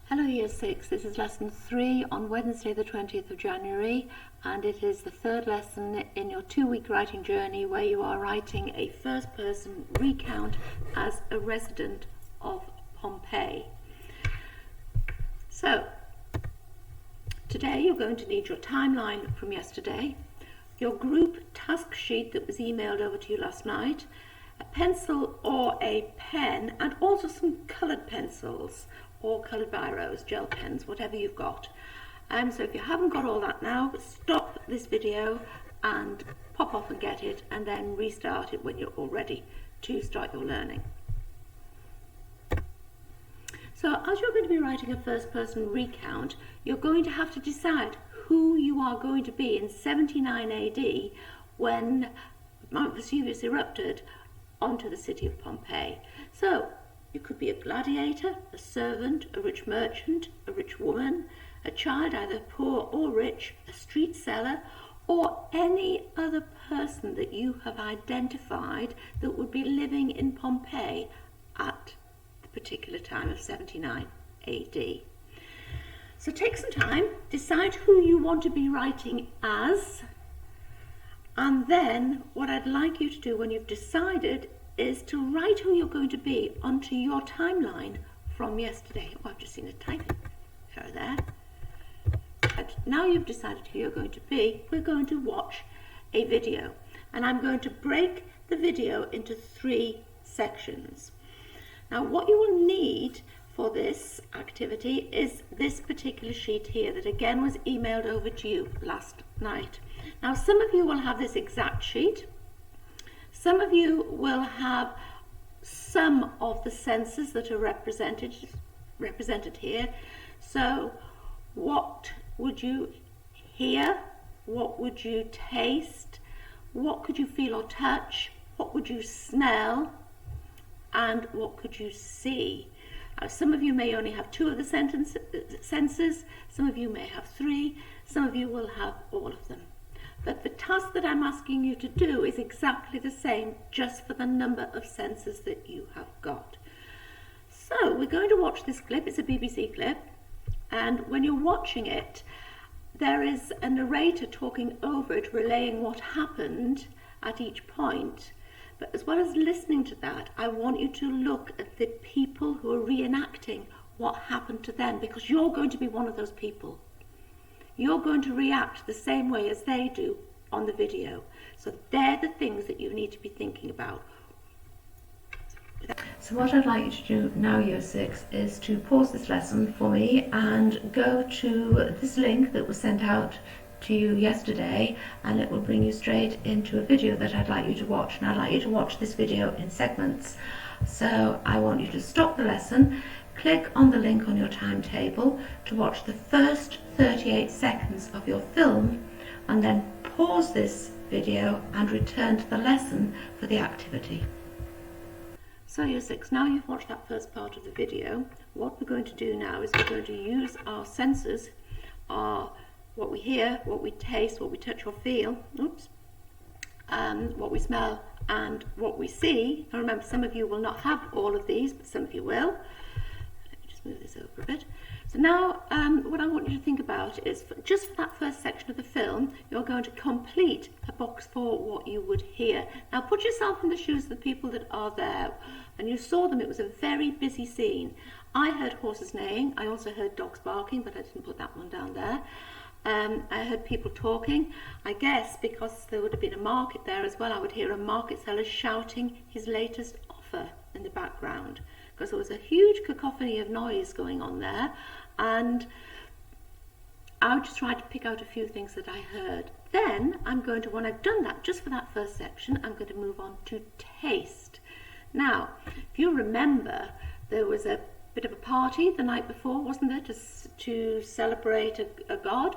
Hello Year 6, this is lesson 3 on Wednesday the 20th of January, and it is the third lesson in your 2-week writing journey where you are writing a first person recount as a resident of Pompeii. So, today you're going to need your timeline from yesterday, your group task sheet that was emailed over to you last night, a pencil or a pen, and also some coloured pencils or coloured biros, gel pens, whatever you've got. So if you haven't got all that now, stop this video and pop off and get it, and then restart it when you're all ready to start your learning. So as you're going to be writing a first person recount, you're going to have to decide who you are going to be in 79 AD when Mount Vesuvius erupted onto the city of Pompeii. So you could be a gladiator, a servant, a rich merchant, a rich woman, a child, either poor or rich, a street seller, or any other person that you have identified that would be living in Pompeii at the particular time of 79 AD. So take some time, decide who you want to be writing as, and then what I'd like you to do when you've decided is to write who you're going to be onto your timeline from yesterday. Oh, I've just seen a typing error there. But now you've decided who you're going to be, we're going to watch a video. And I'm going to break the video into 3 sections. Now what you will need for this activity is this particular sheet here that again was emailed over to you last night. Now some of you will have this exact sheet. Some of you will have some of the senses that are represented here. So what would you hear? What would you taste? What could you feel or touch? What would you smell? And what could you see? Some of you may only have 2 of the senses. Some of you may have 3. Some of you will have all of them. But the task that I'm asking you to do is exactly the same, just for the number of senses that you have got. So we're going to watch this clip. It's a BBC clip, and when you're watching it, there is a narrator talking over it, relaying what happened at each point. But as well as listening to that, I want you to look at the people who are reenacting what happened to them, because you're going to be one of those people. You're going to react the same way as they do on the video. So they're the things that you need to be thinking about. So what I'd like you to do now, Year 6, is to pause this lesson for me and go to this link that was sent out to you yesterday, and it will bring you straight into a video that I'd like you to watch. And I'd like you to watch this video in segments. So I want you to stop the lesson, click on the link on your timetable to watch the first 38 seconds of your film, and then pause this video and return to the lesson for the activity. So Year 6, now you've watched that first part of the video, what we're going to do now is we're going to use our senses, what we hear, what we taste, what we touch or feel, what we smell and what we see. And remember, some of you will not have all of these, but some of you will. Let me just move this over a bit. So now what I want you to think about is, just for that first section of the film, you're going to complete a box for what you would hear. Now put yourself in the shoes of the people that are there, and you saw them. It was a very busy scene. I heard horses neighing. I also heard dogs barking, but I didn't put that one down there. I heard people talking. I guess because there would have been a market there as well, I would hear a market seller shouting his latest offer in the background, because there was a huge cacophony of noise going on there, and I would just try to pick out a few things that I heard. Then I'm going to, when I've done that, just for that first section, I'm going to move on to taste. Now, if you remember, there was a bit of a party the night before, wasn't there, to celebrate a god?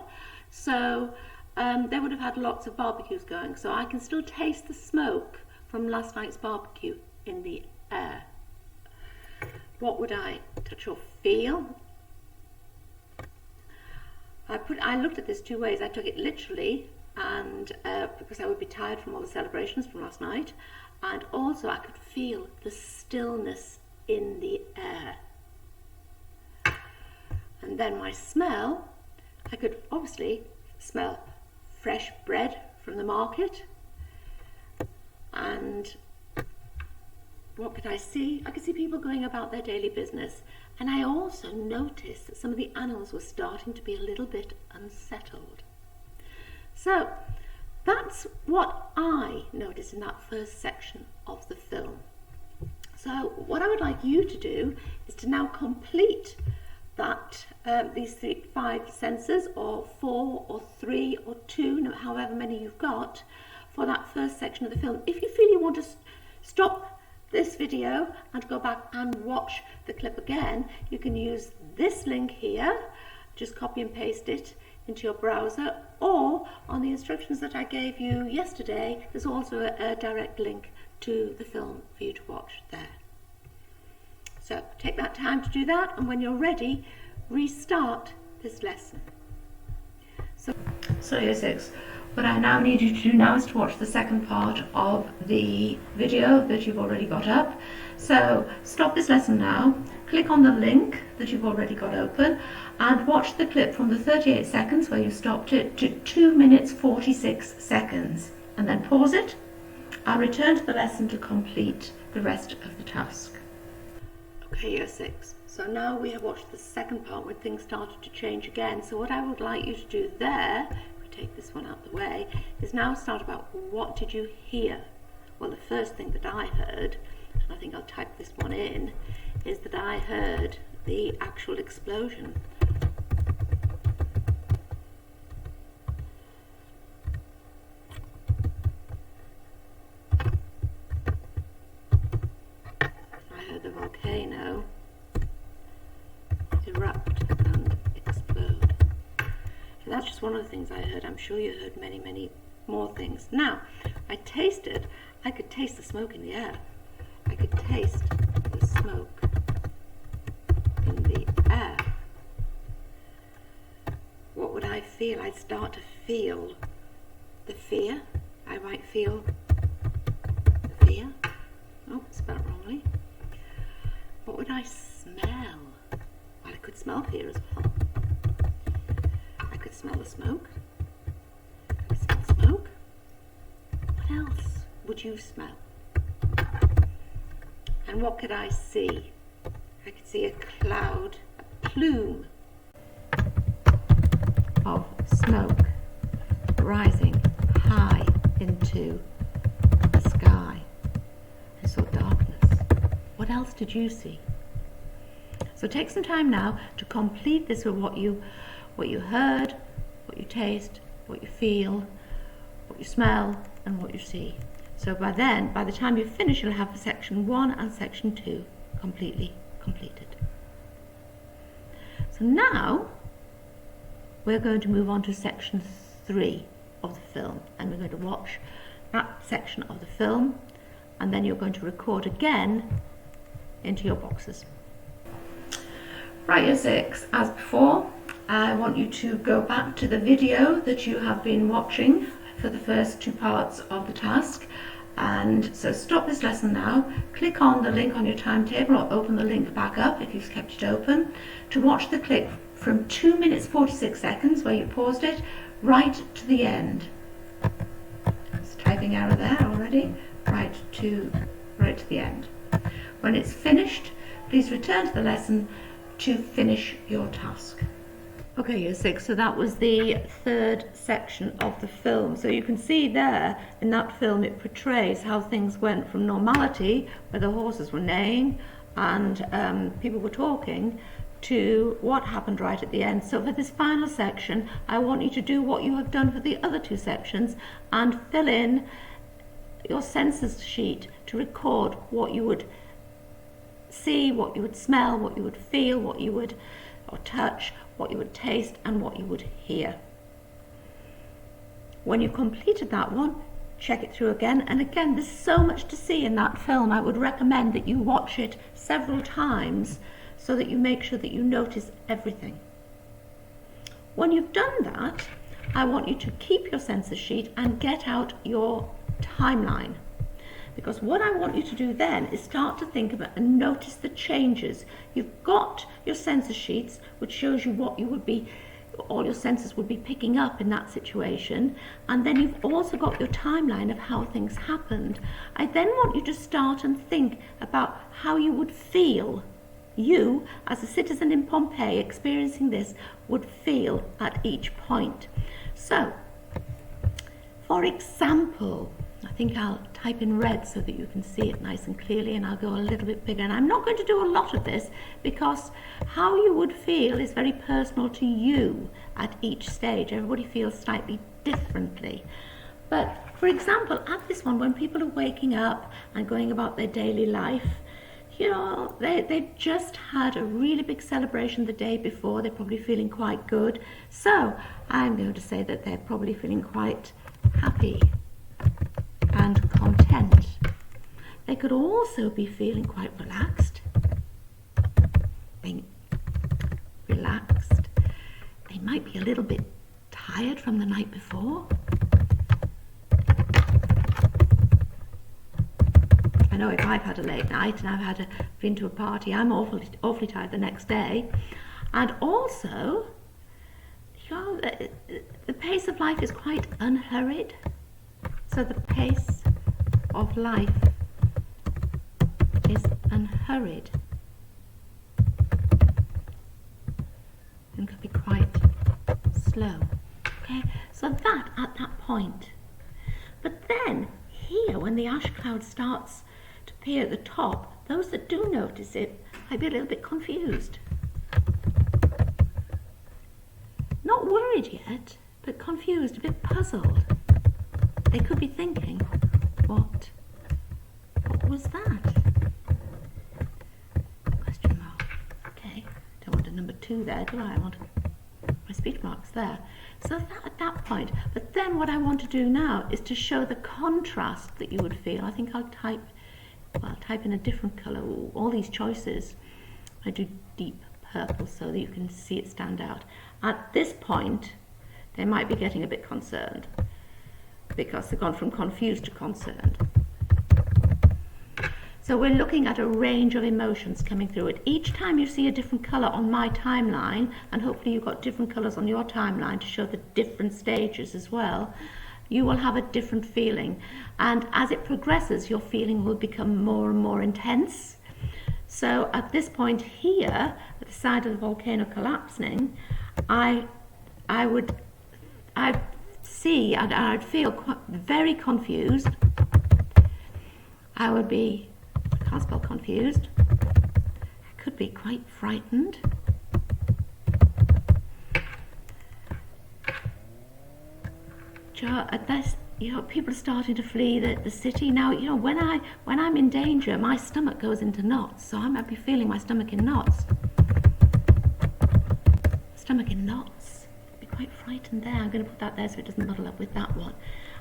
So they would have had lots of barbecues going, so I can still taste the smoke from last night's barbecue in the air. What would I touch or feel? I looked at this 2 ways. I took it literally, and because I would be tired from all the celebrations from last night, and also I could feel the stillness in the air. And then my smell, I could obviously smell fresh bread from the market. And what could I see? I could see people going about their daily business. And I also noticed that some of the animals were starting to be a little bit unsettled. So that's what I noticed in that first section of the film. So what I would like you to do is to now complete that these 5 senses, or 4 or 3 or 2, however many you've got, for that first section of the film. If you feel you want to stop this video and go back and watch the clip again, you can use this link here, just copy and paste it into your browser, or on the instructions that I gave you yesterday, there's also a direct link to the film for you to watch there. So take that time to do that, and when you're ready, restart this lesson. So year 6, what I now need you to do now is to watch the second part of the video that you've already got up. So stop this lesson now, click on the link that you've already got open, and watch the clip from the 38 seconds where you stopped it to 2 minutes 46 seconds, and then pause it and return to the lesson to complete the rest of the task. Okay, year 6. So now we have watched the second part where things started to change again. So what I would like you to do there, if we take this one out of the way, is now start about what did you hear? Well, the first thing that I heard, and I think I'll type this one in, is that I heard the actual explosion. I heard the volcano erupt and explode. So that's just one of the things I heard. I'm sure you heard many, many more things. Now, I could taste the smoke in the air. I could taste the smoke in the air. What would I feel? I'd start to feel the fear. I might feel the fear. Oh, spelled wrongly. What would I smell? Well, I could smell fear as well. I could smell the smoke. I could smell smoke. What else would you smell? And what could I see? I could see a cloud, a plume of smoke rising high into the sky. I saw darkness. What else did you see? So take some time now to complete this with what you heard, what you taste, what you feel, what you smell, and what you see. So by the time you finish, you'll have section 1 and section 2 completely completed. So now we're going to move on to section 3 of the film, and we're going to watch that section of the film, and then you're going to record again into your boxes. Right, year 6, as before, I want you to go back to the video that you have been watching for the first 2 parts of the task. And so stop this lesson now, click on the link on your timetable, or open the link back up if you've kept it open, to watch the clip from 2 minutes 46 seconds where you paused it, right to the end. It's typing error there already. Right to the end. When it's finished, please return to the lesson to finish your task. Okay, year 6, so that was the 3rd section of the film. So you can see there in that film it portrays how things went from normality, where the horses were neighing and people were talking, to what happened right at the end. So for this final section, I want you to do what you have done for the other 2 sections and fill in your senses sheet to record what you would see, what you would smell, what you would feel, what you would touch, what you would taste, and what you would hear. When you've completed that one, check it through again. And again, there's so much to see in that film. I would recommend that you watch it several times so that you make sure that you notice everything. When you've done that, I want you to keep your senses sheet and get out your timeline. because what I want you to do then is start to think about and notice the changes. You've got your sensor sheets, which shows you what you would be, all your senses would be picking up in that situation, and then you've also got your timeline of how things happened. I then want you to start and think about how you would feel, you as a citizen in Pompeii experiencing this would feel at each point. So, for example, I think I'll type in red so that you can see it nice and clearly, and I'll go a little bit bigger. And I'm not going to do a lot of this because how you would feel is very personal to you at each stage. Everybody feels slightly differently. But for example, at this one, when people are waking up and going about their daily life, you know, they've just had a really big celebration the day before. They're probably feeling quite good. So I'm going to say that they're probably feeling quite happy and content. They could also be feeling quite relaxed. They might be a little bit tired from the night before. I know if I've had a late night and I've been to a party, I'm awfully tired the next day. And also, you know, the pace of life is quite unhurried. So the pace of life is unhurried and could be quite slow. Okay, so that at that point. But then here, when the ash cloud starts to appear at the top, those that do notice it might be a little bit confused. Not worried yet, but confused, a bit puzzled. They could be thinking, what was that? Question mark. Okay, don't want a number 2 there, do I? I want my speech marks there. So that at that point, but then what I want to do now is to show the contrast that you would feel. I think I'll type in a different colour. Ooh, all these choices, I do deep purple so that you can see it stand out. At this point, they might be getting a bit concerned, because they've gone from confused to concerned. So we're looking at a range of emotions coming through it. Each time you see a different colour on my timeline, and hopefully you've got different colours on your timeline to show the different stages as well, you will have a different feeling. And as it progresses, your feeling will become more and more intense. So at this point here, at the side of the volcano collapsing, I'd feel very confused. I would be, I can't spell confused. I could be quite frightened. At this, you know, people are starting to flee the city now. You know, when I'm in danger, my stomach goes into knots, so I might be feeling my stomach in knots. Stomach in knots. Quite frightened there. I'm going to put that there so it doesn't muddle up with that one.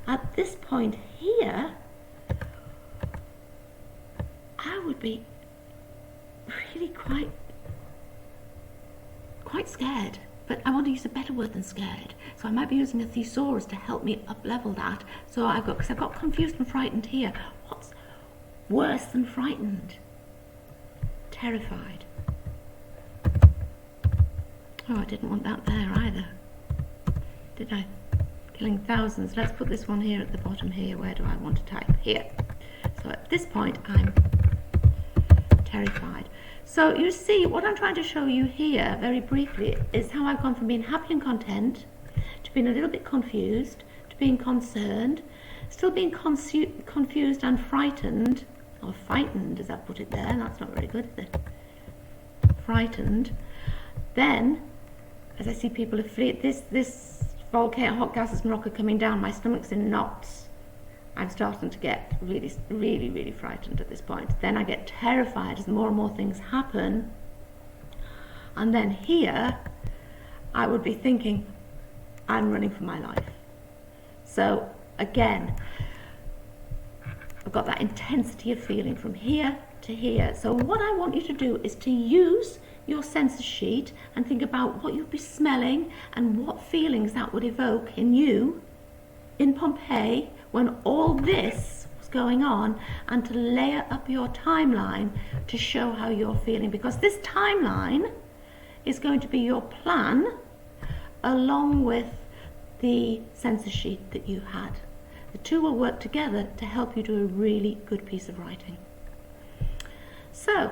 At this point here, I would be really quite scared, but I want to use a better word than scared, so I might be using a thesaurus to help me up level that. So because I've got confused and frightened here. What's worse than frightened? Terrified. Oh, I didn't want that there either. Did I? Killing thousands. Let's put this one here at the bottom here. Where do I want to type? Here. So at this point, I'm terrified. So you see, what I'm trying to show you here, very briefly, is how I've gone from being happy and content to being a little bit confused, to being concerned, still being confused and frightened, or frightened, as I put it there. That's not very good, is it? Frightened. Then, as I see people have fled, this volcano, hot gases and rock are coming down, my stomach's in knots. I'm starting to get really, really, really frightened at this point. Then I get terrified as more and more things happen. And then here, I would be thinking, I'm running for my life. So again, I've got that intensity of feeling from here to here. So what I want you to do is to use your sensor sheet and think about what you'd be smelling and what feelings that would evoke in you in Pompeii when all this was going on and to layer up your timeline to show how you're feeling, because this timeline is going to be your plan along with the census sheet that you had. The two will work together to help you do a really good piece of writing. So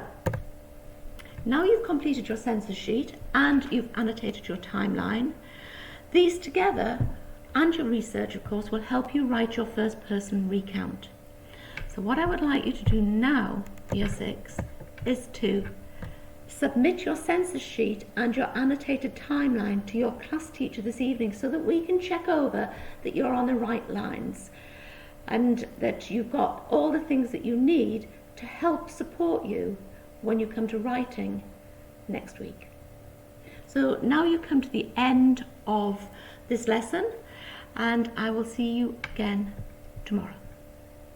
now you've completed your census sheet and you've annotated your timeline. These together and your research, of course, will help you write your first person recount. So what I would like you to do now, Year 6, is to submit your census sheet and your annotated timeline to your class teacher this evening so that we can check over that you're on the right lines and that you've got all the things that you need to help support you when you come to writing next week. So now you come to the end of this lesson, and I will see you again tomorrow.